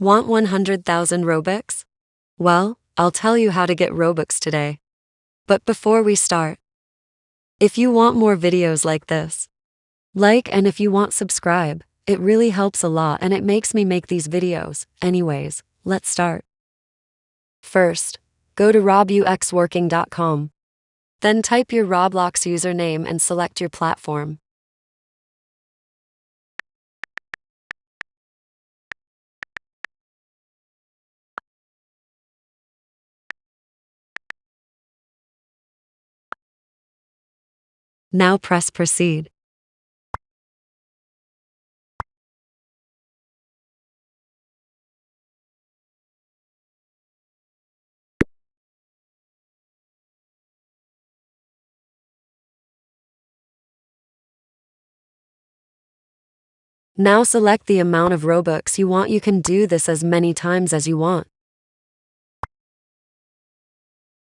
Want 100,000 Robux? Well, I'll tell you how to get Robux today. But before we start, if you want more videos like this, like, and if you want, subscribe. It really helps a lot and it makes me make these videos. Anyways, let's start. First, go to robuxworking.com. Then type your Roblox username and select your platform. Now press proceed. Now select the amount of Robux you want. You can do this as many times as you want.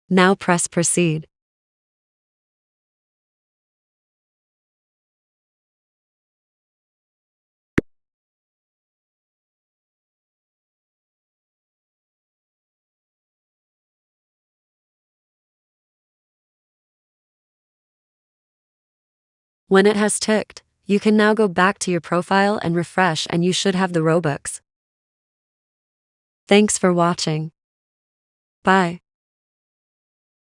Now press proceed. When it has ticked, you can now go back to your profile and refresh and you should have the Robux. Thanks for watching. Bye.